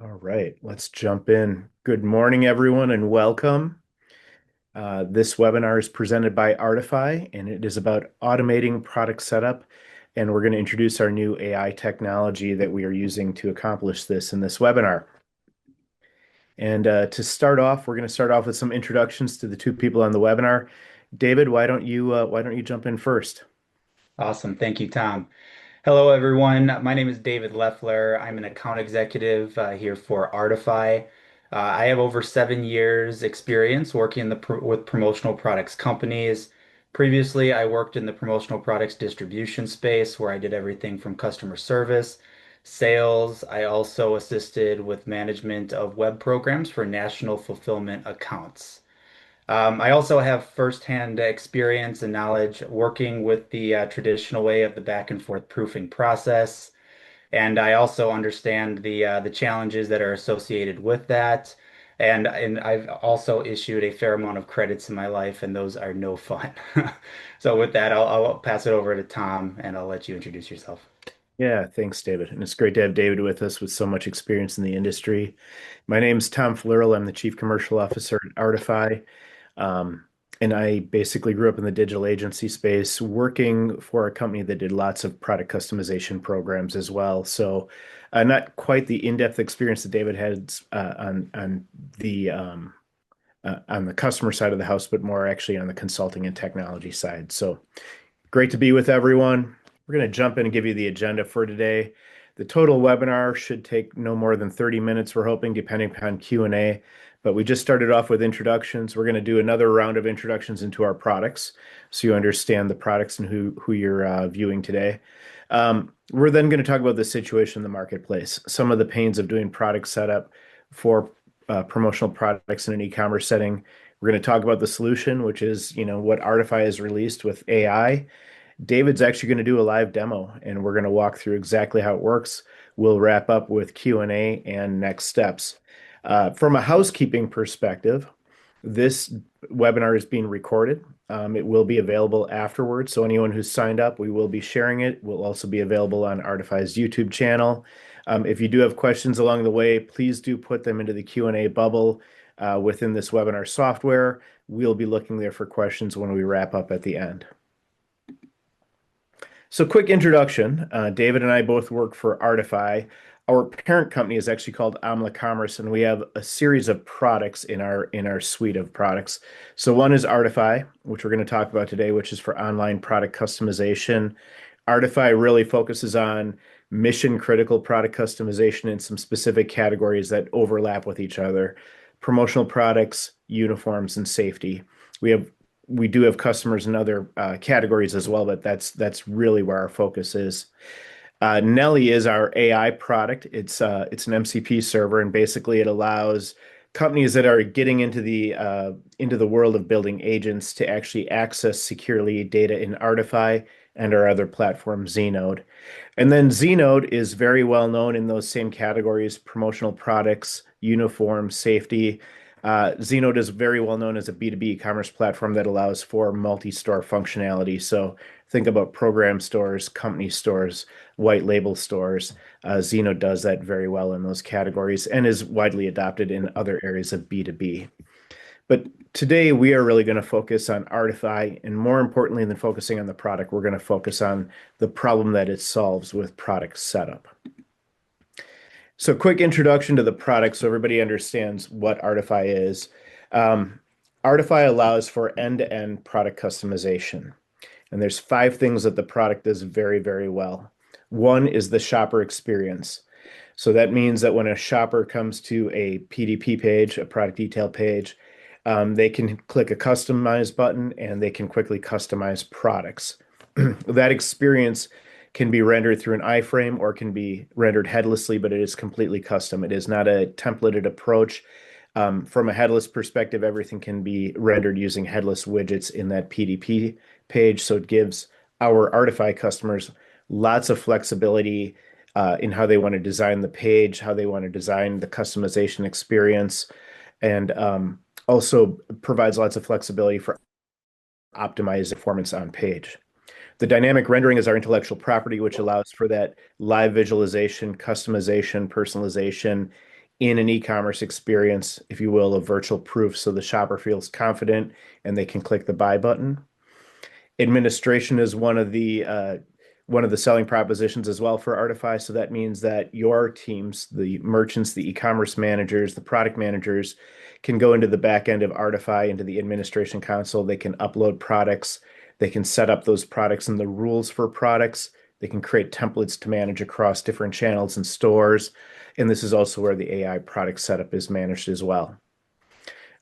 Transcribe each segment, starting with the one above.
All right, let's jump in. Good morning, everyone, and welcome. This webinar is presented by Artifi, and it is about automating product setup. And we're going to introduce our new AI technology that we are using to accomplish this in this webinar. And to start off, we're going to start off with some introductions to the two people on the webinar. David, why don't you jump in first? Awesome. Thank you, Tom. Hello, everyone. My name is David Leffler. I'm an account executive here for Artifi. I have over 7 years experience working with promotional products companies. Previously, I worked in the promotional products distribution space where I did everything from customer service, sales. I also assisted with management of web programs for national fulfillment accounts. I also have firsthand experience and knowledge working with the traditional way of the back and forth proofing process, and I also understand the challenges that are associated with that. And I've also issued a fair amount of credits in my life, and those are no fun. So with that, I'll pass it over to Tom, and I'll let you introduce yourself. Yeah, thanks, David. And it's great to have David with us with so much experience in the industry. My name's Tom Flierl. I'm the Chief Commercial Officer at Artifi. Um, and I basically grew up in the digital agency space, working for a company that did lots of product customization programs as well. So, not quite the in-depth experience that David had on the customer side of the house, but more actually on the consulting and technology side. So, great to be with everyone. We're going to jump in and give you the agenda for today. The total webinar should take no more than 30 minutes, we're hoping, depending upon Q&A. But we just started off with introductions. We're going to do another round of introductions into our products so you understand the products and who you're viewing today. We're then going to talk about the situation in the marketplace, some of the pains of doing product setup for promotional products in an e-commerce setting. We're going to talk about the solution, which is, what Artifi has released with AI. David's actually going to do a live demo, and we're going to walk through exactly how it works. We'll wrap up with Q&A and next steps. From a housekeeping perspective, this webinar is being recorded. It will be available afterwards. So anyone who's signed up, we will be sharing it. We'll also be available on Artifi's YouTube channel. If you do have questions along the way, please do put them into the Q&A bubble within this webinar software. We'll be looking there for questions when we wrap up at the end. So quick introduction. David and I both work for Artifi. Our parent company is actually called Amla Commerce, and we have a series of products in our suite of products. So one is Artifi, which we're going to talk about today, which is for online product customization. Artifi really focuses on mission critical product customization in some specific categories that overlap with each other: promotional products, uniforms, and safety. We have we do have customers in other categories as well, but that's really where our focus is. Nelly is our AI product. It's an MCP server, and basically it allows companies that are getting into the world of building agents to actually access securely data in Artifi and our other platform, Znode. And then Znode is very well known in those same categories: promotional products, uniform, safety. Znode is very well known as a B2B e-commerce platform that allows for multi-store functionality. So think about program stores, company stores, white label stores. Znode does that very well in those categories and is widely adopted in other areas of B2B. But today we are really going to focus on Artifi, and more importantly than focusing on the product, we're going to focus on the problem that it solves with product setup. So quick introduction to the product so everybody understands what Artifi is. Um, Artifi allows for end-to-end product customization. And there's five things that the product does very, very well. One is the shopper experience. So that means that when a shopper comes to a PDP page, a product detail page, they can click a customize button and they can quickly customize products. That experience can be rendered through an iframe or can be rendered headlessly, but it is completely custom. It is not a templated approach. From a headless perspective, everything can be rendered using headless widgets in that PDP page. So it gives our Artifi customers lots of flexibility in how they want to design the page, how they want to design the customization experience, and also provides lots of flexibility for optimized performance on page. The dynamic rendering is our intellectual property, which allows for that live visualization, customization, personalization in an e-commerce experience, if you will, a virtual proof so the shopper feels confident and they can click the buy button. Administration is one of the selling propositions as well for Artifi. So that means that your teams, the merchants, the e-commerce managers, the product managers, can go into the back end of Artifi, into the administration console. They can upload products. They can set up those products and the rules for products. They can create templates to manage across different channels and stores. And this is also where the AI product setup is managed as well.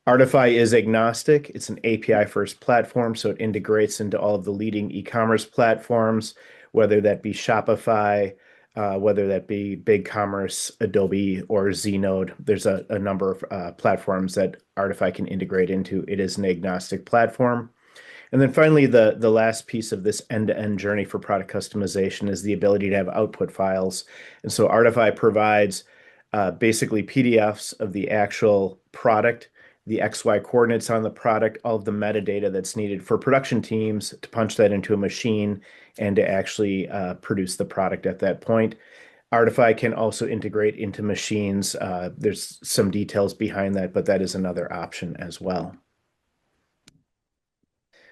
Artifi is agnostic. It's an API first platform, so it integrates into all of the leading e-commerce platforms, whether that be Shopify, whether that be BigCommerce, Adobe, or Znode. There's a number of platforms that Artifi can integrate into. It is an agnostic platform. And then finally, the last piece of this end-to-end journey for product customization is the ability to have output files. And so Artifi provides basically PDFs of the actual product, the XY coordinates on the product, all of the metadata that's needed for production teams to punch that into a machine and to actually produce the product at that point. Artifi can also integrate into machines. There's some details behind that, but that is another option as well.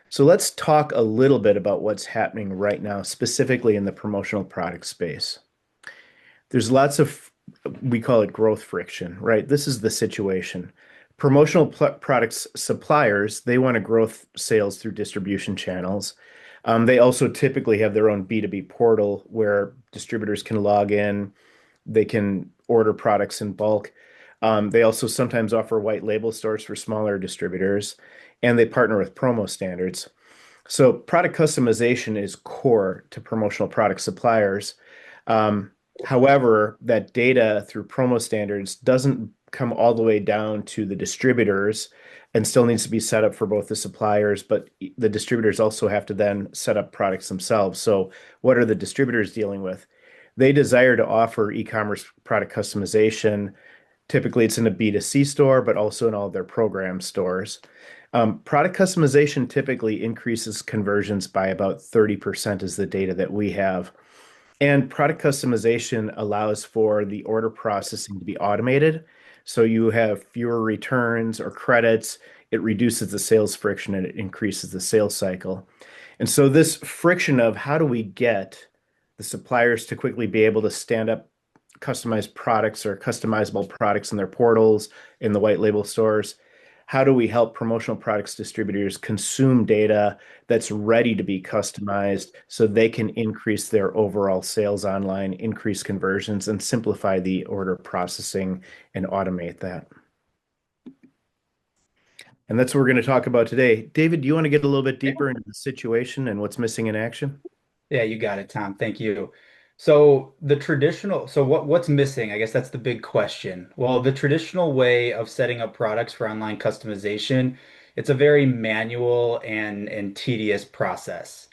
So let's talk a little bit about what's happening right now, specifically in the promotional product space. There's lots of, we call it growth friction, right? This is the situation. Promotional products suppliers, they want to grow sales through distribution channels. They also typically have their own B2B portal where distributors can log in, they can order products in bulk. They also sometimes offer white label stores for smaller distributors, and they partner with PromoStandards. So product customization is core to promotional product suppliers. Um, However, that data through PromoStandards doesn't come all the way down to the distributors and still needs to be set up for both the suppliers, but the distributors also have to then set up products themselves. So what are the distributors dealing with? They desire to offer e-commerce product customization. Typically, it's in a B2C store, but also in all of their program stores. Product customization typically increases conversions by about 30% is the data that we have. And product customization allows for the order processing to be automated. So you have fewer returns or credits. It reduces the sales friction and it increases the sales cycle. And so this friction of how do we get the suppliers to quickly be able to stand up customized products or customizable products in their portals, in the white label stores? How do we help promotional products distributors consume data that's ready to be customized so they can increase their overall sales online, increase conversions, and simplify the order processing and automate that? And that's what we're going to talk about today. David, do you want to get a little bit deeper into the situation and what's missing in action? Yeah, you got it, Tom. Thank you. So the traditional, so what's missing? I guess that's the big question. Well, the traditional way of setting up products for online customization, it's a very manual and tedious process.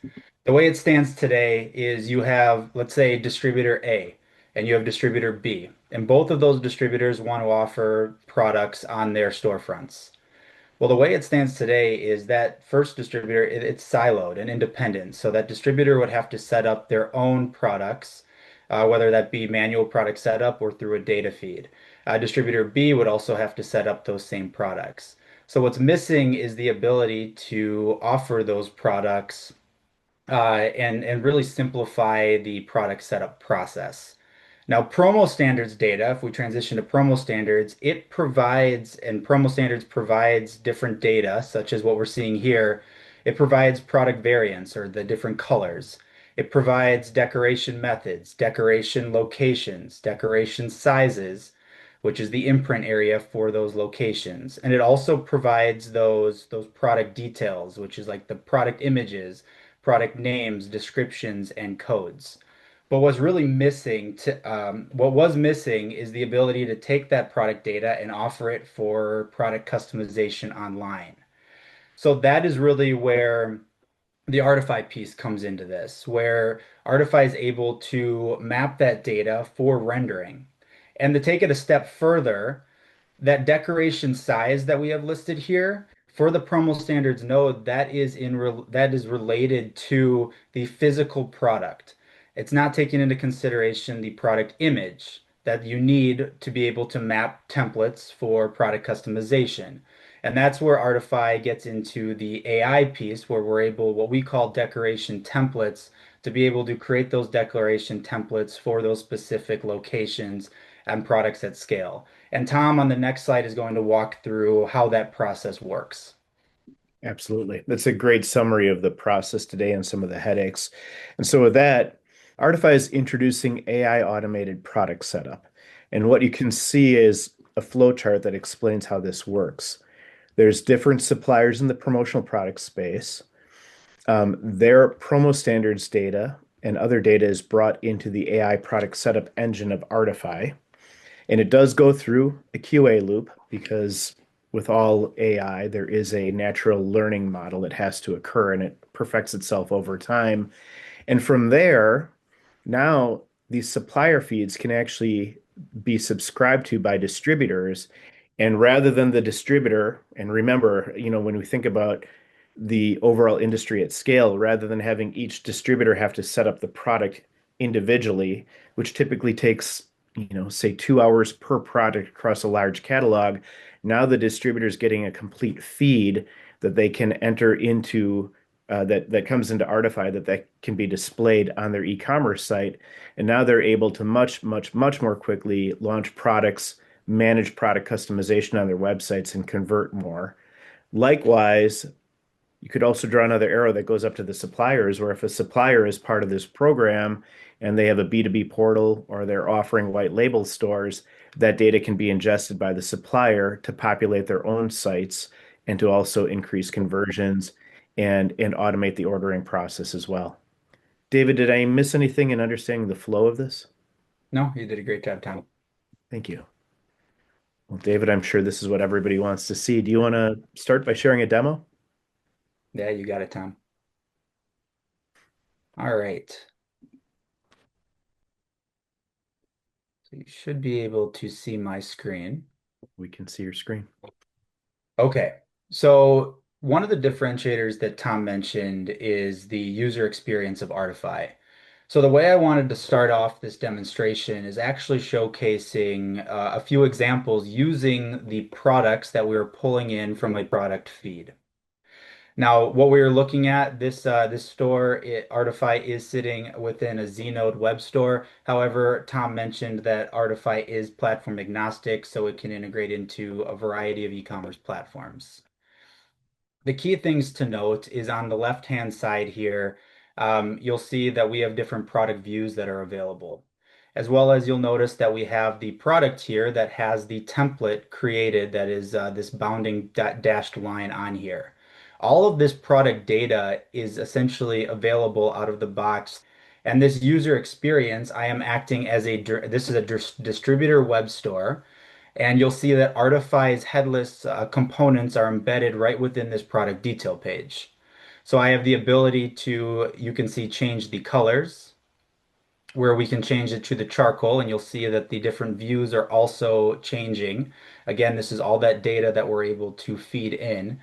The way it stands today is you have, let's say, distributor A and you have distributor B, and both of those distributors want to offer products on their storefronts. Well, the way it stands today is that first distributor, it's siloed and independent. So that distributor would have to set up their own products, whether that be manual product setup or through a data feed. Distributor B would also have to set up those same products. So what's missing is the ability to offer those products and really simplify the product setup process. Now, PromoStandards data, if we transition to PromoStandards, it provides, and PromoStandards provides different data, such as what we're seeing here. It provides product variants or the different colors. It provides decoration methods, decoration locations, decoration sizes, which is the imprint area for those locations. And it also provides those product details, which is like the product images, product names, descriptions, and codes. But what was missing is the ability to take that product data and offer it for product customization online. So that is really where the Artifi piece comes into this, where Artifi is able to map that data for rendering. And to take it a step further, that decoration size that we have listed here for the PromoStandards node, that is related to the physical product. It's not taking into consideration the product image that you need to be able to map templates for product customization. And that's where Artifi gets into the AI piece, where we're able, what we call decoration templates, to be able to create those declaration templates for those specific locations and products at scale. And Tom on the next slide is going to walk through how that process works. Absolutely. That's a great summary of the process today and some of the headaches. And so with that, Artify is introducing AI automated product setup. And what you can see is a flow chart that explains how this works. There's different suppliers in the promotional product space. Their PromoStandards data and other data is brought into the AI product setup engine of Artify. And it does go through a QA loop because with all AI, there is a natural learning model that has to occur and it perfects itself over time. And from there, now these supplier feeds can actually be subscribed to by distributors. And rather than the distributor, and remember, when we think about the overall industry at scale, rather than having each distributor have to set up the product individually, which typically takes, say 2 hours per product across a large catalog, now the distributor is getting a complete feed that they can enter into that comes into Artify that can be displayed on their e-commerce site. And now they're able to much more quickly launch products, manage product customization on their websites, and convert more. Likewise, you could also draw another arrow that goes up to the suppliers, where if a supplier is part of this program and they have a B2B portal or they're offering white label stores, that data can be ingested by the supplier to populate their own sites and to also increase conversions and automate the ordering process as well. David, did I miss anything in understanding the flow of this? No, you did a great job, Tom. Thank you. Well, David, I'm sure this is what everybody wants to see. Do you want to start by sharing a demo? Yeah, you got it, Tom. All right. So you should be able to see my screen. We can see your screen. Okay. So one of the differentiators that Tom mentioned is the user experience of Artify. So the way I wanted to start off this demonstration is actually showcasing a few examples using the products that we were pulling in from a product feed. Now, what we are looking at, this store, Artify is sitting within a Znode web store. However, Tom mentioned that Artify is platform agnostic, so it can integrate into a variety of e-commerce platforms. The key things to note is on the left-hand side here, you'll see that we have different product views that are available. As well as you'll notice that we have the product here that has the template created that is this bounding dashed line on here. All of this product data is essentially available out of the box. And this user experience, I am acting as this is a distributor web store. And you'll see that Artify's headless components are embedded right within this product detail page. So I have the ability to, you can see, change the colors, where we can change it to the charcoal, and you'll see that the different views are also changing. Again, this is all that data that we're able to feed in.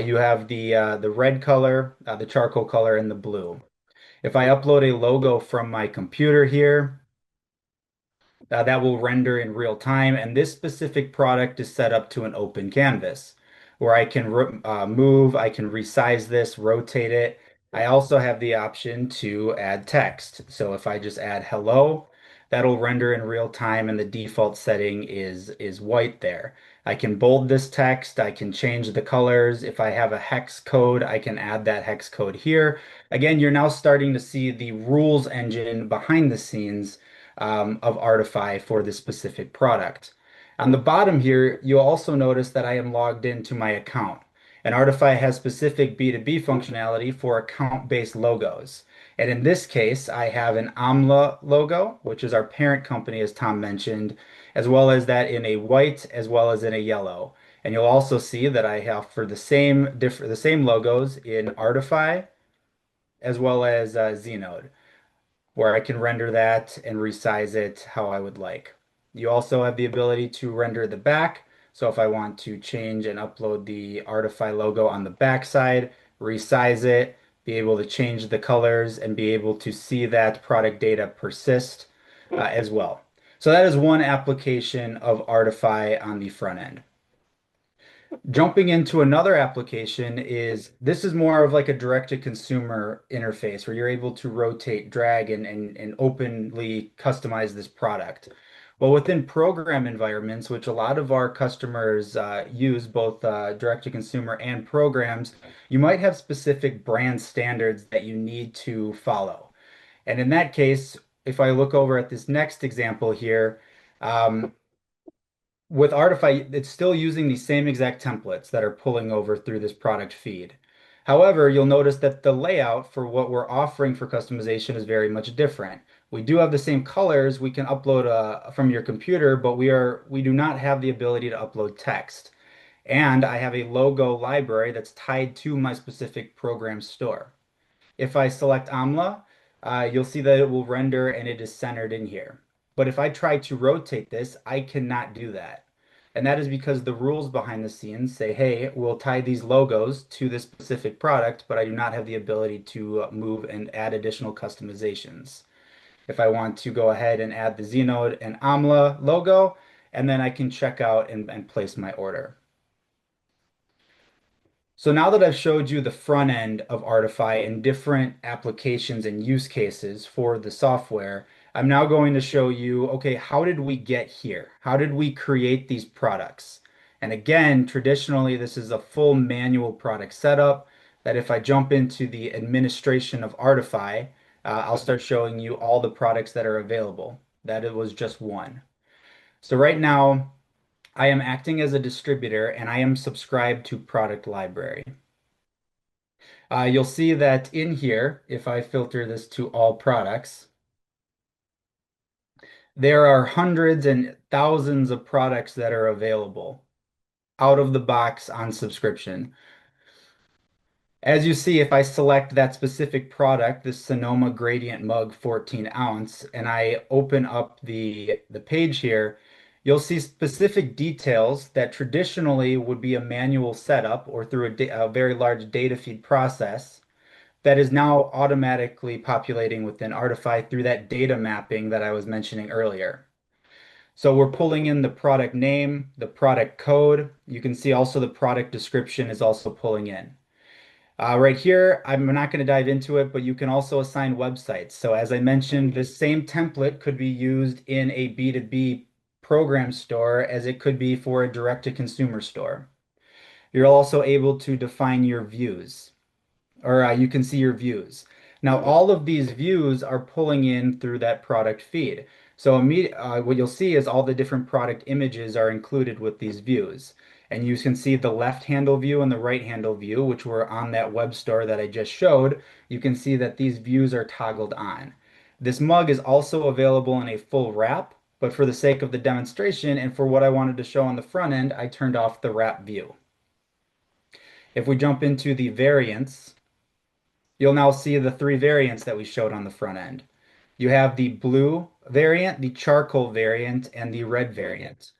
You have the red color, the charcoal color, and the blue. If I upload a logo from my computer here, that will render in real time. And this specific product is set up to an open canvas where I can move, I can resize this, rotate it. I also have the option to add text. So if I just add hello, that'll render in real time and the default setting is white there. I can bold this text, I can change the colors. If I have a hex code, I can add that hex code here. Again, you're now starting to see the rules engine behind the scenes of Artifi for this specific product. On the bottom here, you'll also notice that I am logged into my account. And Artifi has specific B2B functionality for account-based logos. And in this case, I have an AMLA logo, which is our parent company, as Tom mentioned, as well as that in a white as well as in a yellow. And you'll also see that I have for the same logos in Artifi as well as Znode, where I can render that and resize it how I would like. You also have the ability to render the back. So if I want to change and upload the Artify logo on the back side, resize it, be able to change the colors and be able to see that product data persist as well. So that is one application of Artifi on the front end. Jumping into another application is this is more of like a direct-to-consumer interface where you're able to rotate, drag, and openly customize this product. Well, within program environments, which a lot of our customers use, both direct-to-consumer and programs, you might have specific brand standards that you need to follow. And in that case, if I look over at this next example here, um, with Artifi, it's still using the same exact templates that are pulling over through this product feed. However, you'll notice that the layout for what we're offering for customization is very much different. We do have the same colors we can upload from your computer, but we do not have the ability to upload text. And I have a logo library that's tied to my specific program store. If I select AMLA, you'll see that it will render and it is centered in here. But if I try to rotate this, I cannot do that. And that is because the rules behind the scenes say, hey, we'll tie these logos to this specific product, but I do not have the ability to move and add additional customizations. If I want to go ahead and add the Znode and AMLA logo, and then I can check out and place my order. So now that I've showed you the front end of Artifi and different applications and use cases for the software, I'm now going to show you, okay, how did we get here? How did we create these products? And again, traditionally, this is a full manual product setup that if I jump into the administration of Artifi, I'll start showing you all the products that are available. That it was just one. So right now, I am acting as a distributor and I am subscribed to product library. You'll see that in here, if I filter this to all products, there are hundreds and thousands of products that are available out of the box on subscription. As you see, if I select that specific product, this Sonoma Gradient Mug 14 ounce, and I open up the page here, you'll see specific details that traditionally would be a manual setup or through a very large data feed process that is now automatically populating within Artifi through that data mapping that I was mentioning earlier. So we're pulling in the product name, the product code. You can see also the product description is also pulling in. Right here, I'm not going to dive into it, but you can also assign websites. So as I mentioned, this same template could be used in a B2B program store as it could be for a direct-to-consumer store. You're also able to define your views, or you can see your views. Now, all of these views are pulling in through that product feed. So what you'll see is all the different product images are included with these views. And you can see the left handle view and the right handle view, which were on that web store that I just showed. You can see that these views are toggled on. This mug is also available in a full wrap, but for the sake of the demonstration and for what I wanted to show on the front end, I turned off the wrap view. If we jump into the variants, you'll now see the three variants that we showed on the front end. You have the blue variant, the charcoal variant, and the red variant.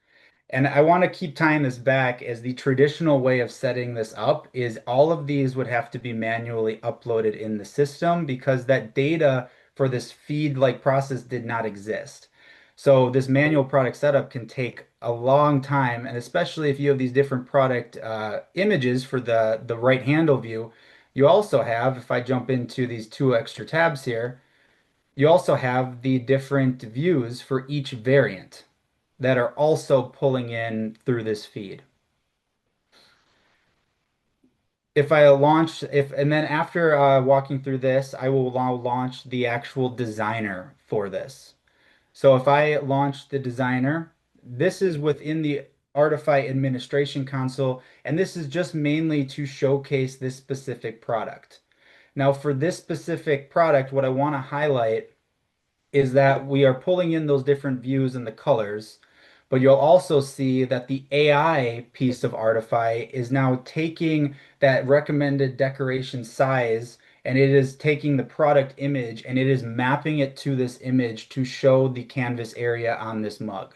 And I want to keep tying this back as the traditional way of setting this up is all of these would have to be manually uploaded in the system because that data for this feed-like process did not exist. So this manual product setup can take a long time, and especially if you have these different product images for the right handle view, you also have, if I jump into these two extra tabs here, you also have the different views for each variant that are also pulling in through this feed. If I launch, if and then after walking through this, I will now launch the actual designer for this. So if I launch the designer, this is within the Artifi administration console, and this is just mainly to showcase this specific product. Now, for this specific product, what I want to highlight is that we are pulling in those different views and the colors, but you'll also see that the AI piece of Artify is now taking that recommended decoration size and it is taking the product image and it is mapping it to this image to show the canvas area on this mug.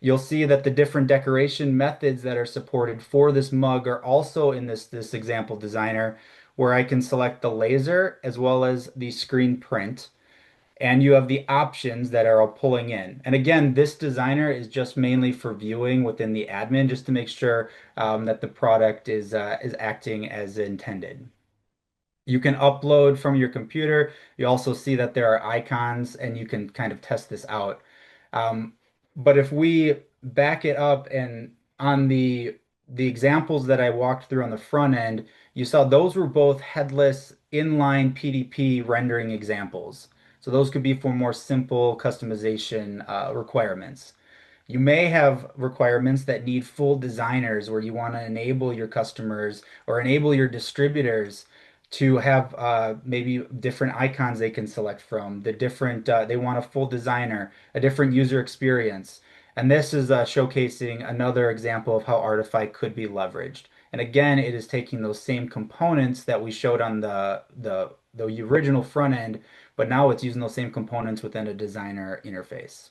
You'll see that the different decoration methods that are supported for this mug are also in this example designer where I can select the laser as well as the screen print. and you have the options that are pulling in. And again, this designer is just mainly for viewing within the admin, just to make sure that the product is acting as intended. You can upload from your computer. You also see that there are icons, and you can kind of test this out. Um, but if we back it up and on the examples that I walked through on the front end, you saw those were both headless inline PDP rendering examples. So those could be for more simple customization requirements. You may have requirements that need full designers where you want to enable your customers or enable your distributors to have maybe different icons they can select from, they want a full designer, a different user experience. And this is showcasing another example of how Artify could be leveraged. And again, it is taking those same components that we showed on the original front end, but now it's using those same components within a designer interface.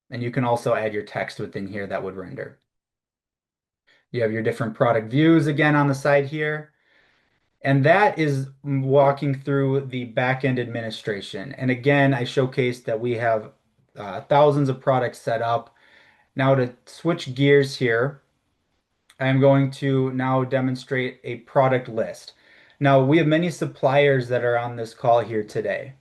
And you can also add your text within here that would render. You have your different product views again on the side here. And that is walking through the back-end administration. And again, I showcased that we have thousands of products set up. Now to switch gears here, I'm going to now demonstrate a product list. Now we have many suppliers that are on this call here today.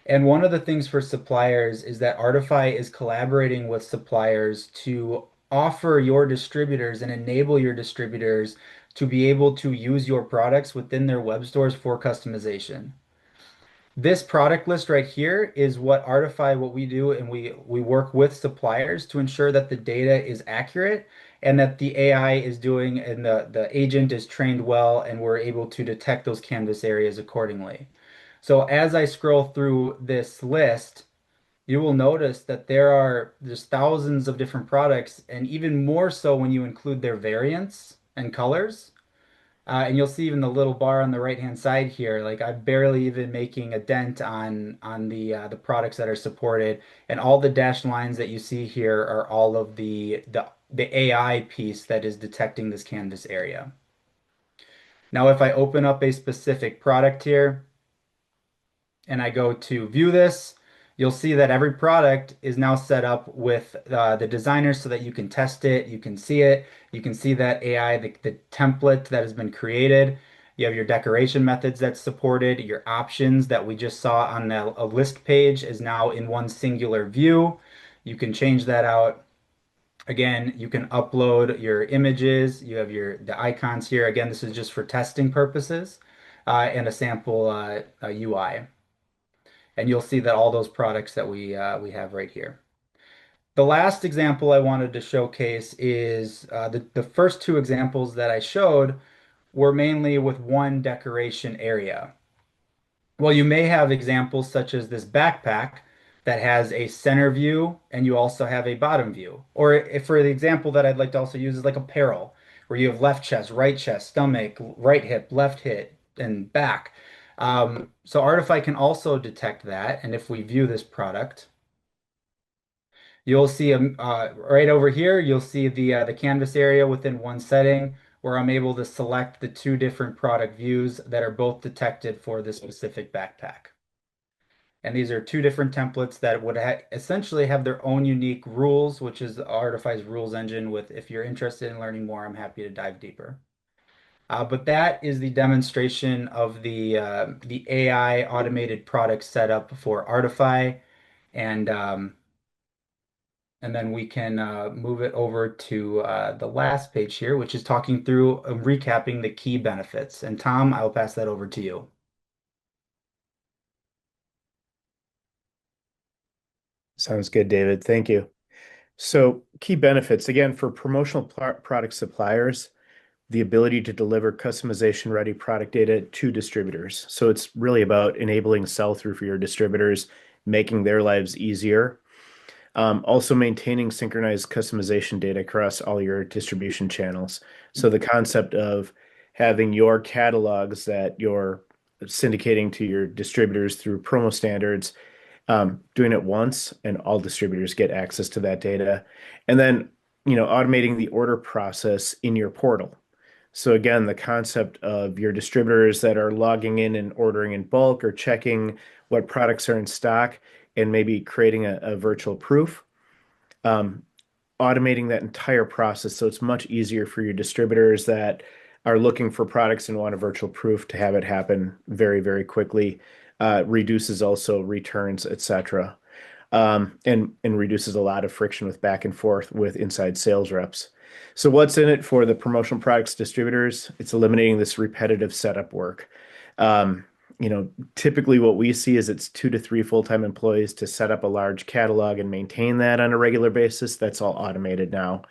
And one of the things for suppliers is that Artify is collaborating with suppliers to offer your distributors and enable your distributors to be able to use your products within their web stores for customization. This product list right here is what we do, and we work with suppliers to ensure that the data is accurate and that the AI is doing and the agent is trained well, and we're able to detect those canvas areas accordingly. So as I scroll through this list, you will notice that there's thousands of different products, and even more so when you include their variants and colors. And you'll see even the little bar on the right-hand side here, like I'm barely even making a dent on the products that are supported, and all the dashed lines that you see here are all of the AI piece that is detecting this canvas area. Now, if I open up a specific product here, and I go to view this, you'll see that every product is now set up with the designer so that you can test it, you can see it, you can see that AI, the template that has been created. You have your decoration methods that's supported, your options that we just saw on a list page is now in one singular view. You can change that out. Again, you can upload your images. You have the icons here. Again, this is just for testing purposes and a sample UI. And you'll see that all those products that we have right here. The last example I wanted to showcase is the first two examples that I showed were mainly with one decoration area. Well, you may have examples such as this backpack that has a center view and you also have a bottom view. Or if for the example that I'd like to also use is like apparel, where you have left chest, stomach, right hip, left hip, and back. So Artify can also detect that. And if we view this product, you'll see right over here, you'll see the canvas area within one setting where I'm able to select the two different product views that are both detected for this specific backpack. And these are two different templates that would essentially have their own unique rules, which is Artify's rules engine. With if you're interested in learning more, I'm happy to dive deeper. But that is the demonstration of the AI automated product setup for Artify, and and then we can move it over to the last page here, which is talking through recapping the key benefits. And Tom, I'll pass that over to you. Sounds good, David. Thank you. So, key benefits again for product suppliers, the ability to deliver customization ready product data to distributors. So, it's really about enabling sell through for your distributors, making their lives easier. Also, maintaining synchronized customization data across all your distribution channels. So, the concept of having your catalogs that you're syndicating to your distributors through PromoStandards, doing it once and all distributors get access to that data. And then, automating the order process in your portal. So again, the concept of your distributors that are logging in and ordering in bulk or checking what products are in stock and maybe creating a virtual proof, um, automating that entire process so it's much easier for your distributors that are looking for products and want a virtual proof to have it happen very, very quickly. Reduces also returns, etc. And reduces a lot of friction with back and forth with inside sales reps. So what's in it for the promotional products distributors? It's eliminating this repetitive setup work. Um, Typically what we see is it's 2 to 3 full-time employees to set up a large catalog and maintain that on a regular basis. That's all automated now.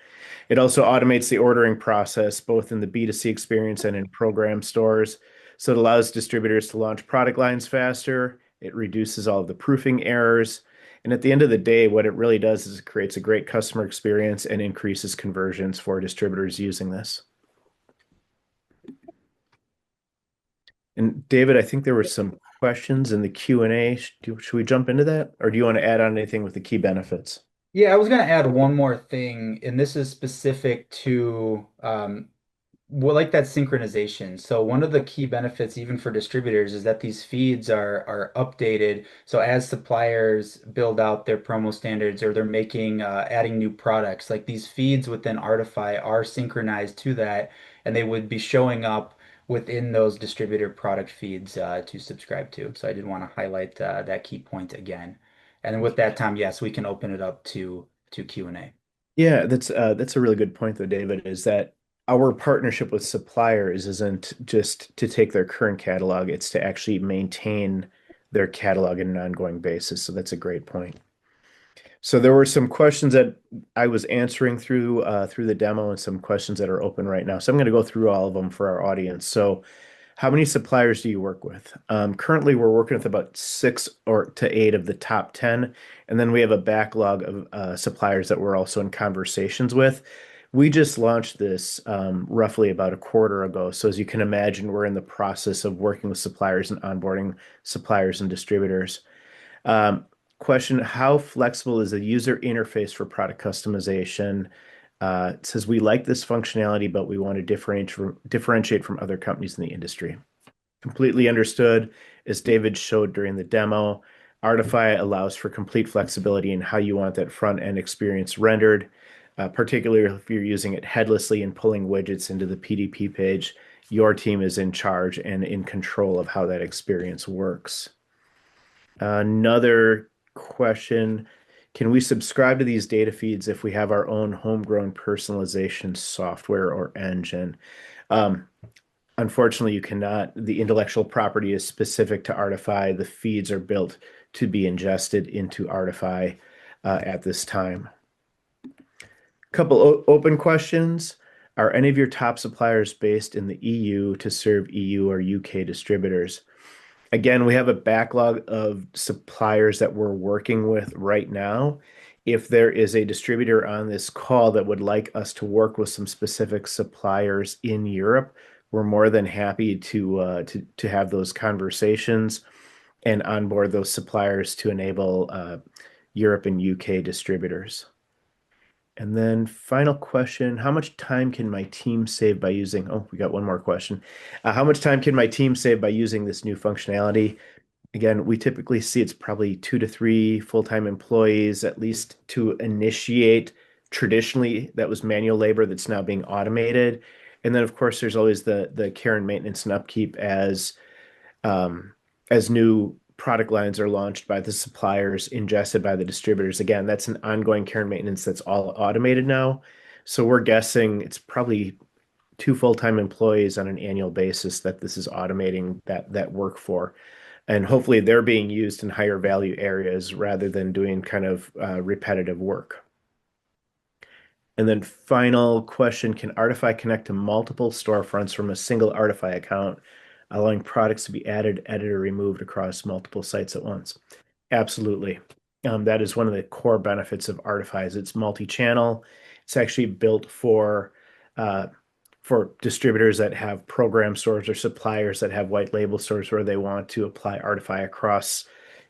It also automates the ordering process, both in the B2C experience and in program stores. So it allows distributors to launch product lines faster. It reduces all of the proofing errors. And at the end of the day, what it really does is it creates a great customer experience and increases conversions for distributors using this. And David, I think there were some questions in the Q&A. Should we jump into that? Or do you want to add on anything with the key benefits? Yeah, I was going to add one more thing, and this is specific to well, like that synchronization. So one of the key benefits, even for distributors, is that these feeds are updated. So as suppliers build out their promo standards or they're making adding new products, like these feeds within Artify are synchronized to that, and they would be showing up within those distributor product feeds to subscribe to. So I did want to highlight that key point again. And with that, Tom, yes, we can open it up to Q&A. Yeah, that's a really good point though, David, is that our partnership with suppliers isn't just to take their current catalog, it's to actually maintain their catalog on an ongoing basis. So that's a great point. So there were some questions that I was answering through the demo and some questions that are open right now. So I'm going to go through all of them for our audience. So how many suppliers do you work with? Currently, we're working with about 6 or to 8 of the top 10, and then we have a backlog of suppliers that we're also in conversations with. We just launched this roughly about a quarter ago. So as you can imagine, we're in the process of working with suppliers and onboarding suppliers and distributors. Um, Question, how flexible is the user interface for product customization? It says we like this functionality, but we want to differentiate from other companies in the industry. Completely understood. As David showed during the demo, Artify allows for complete flexibility in how you want that front end experience rendered, particularly if you're using it headlessly and pulling widgets into the PDP page. Your team is in charge and in control of how that experience works. Another question, can we subscribe to these data feeds if we have our own homegrown personalization software or engine? Um, Unfortunately, you cannot. The intellectual property is specific to Artify. The feeds are built to be ingested into Artify at this time. Couple open questions. Are any of your top suppliers based in the EU to serve EU or UK distributors? Again, we have a backlog of suppliers that we're working with right now. If there is a distributor on this call that would like us to work with some specific suppliers in Europe, we're more than happy to have those conversations and onboard those suppliers to enable Europe and UK distributors. And then final question, how much time can my team save by using, oh, we got one more question. How much time can my team save by using this new functionality? Again, we typically see it's probably 2 to 3 full-time employees, at least to initiate. Traditionally, that was manual labor that's now being automated. And then, of course, there's always the care and maintenance and upkeep um, as new product lines are launched by the suppliers, ingested by the distributors. Again, that's an ongoing care and maintenance that's all automated now. So we're guessing it's probably 2 full-time employees on an annual basis that this is automating that work for. And hopefully they're being used in higher value areas rather than doing kind of repetitive work. And then final question, can Artify connect to multiple storefronts from a single Artify account, allowing products to be added, edited, or removed across multiple sites at once? Absolutely. That is one of the core benefits of Artify is it's multi-channel. It's actually built uh, for distributors that have program stores or suppliers that have white label stores where they want to apply Artify across,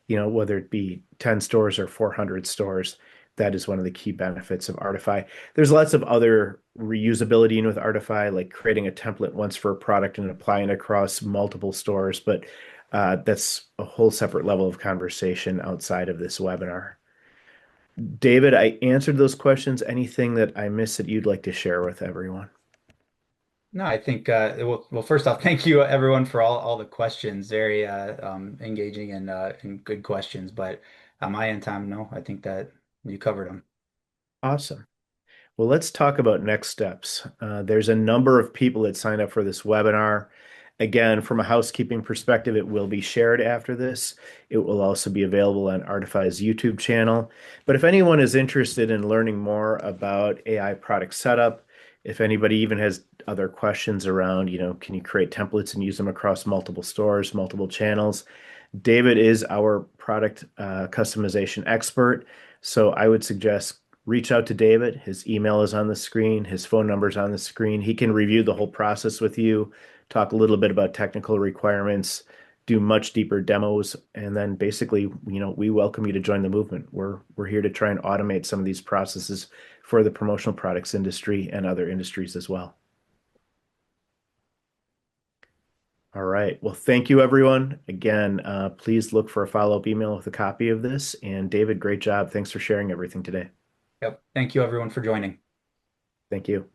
whether it be 10 stores or 400 stores. That is one of the key benefits of Artifi. There's lots of other reusability with Artifi, like creating a template once for a product and applying it across multiple stores, but that's a whole separate level of conversation outside of this webinar. David, I answered those questions. Anything that I missed that you'd like to share with everyone? No, I think well, first off, thank you everyone for all the questions. Very engaging and good questions. But on my end, Tom, no, I think that you covered them. Awesome. Well, let's talk about next steps. There's a number of people that signed up for this webinar. Again, from a housekeeping perspective, it will be shared after this. It will also be available on Artifi's YouTube channel. But if anyone is interested in learning more about AI product setup, if anybody even has other questions around, can you create templates and use them across multiple stores, multiple channels, David is our product customization expert. So I would suggest reach out to David. His email is on the screen, his phone number is on the screen. He can review the whole process with you, talk a little bit about technical requirements, do much deeper demos, and then basically, we welcome you to join the movement. We're here to try and automate some of these processes for the promotional products industry and other industries as well. All right. Well, thank you, everyone. Again, please look for a follow-up email with a copy of this. And David, great job. Thanks for sharing everything today. Yep. Thank you everyone for joining. Thank you.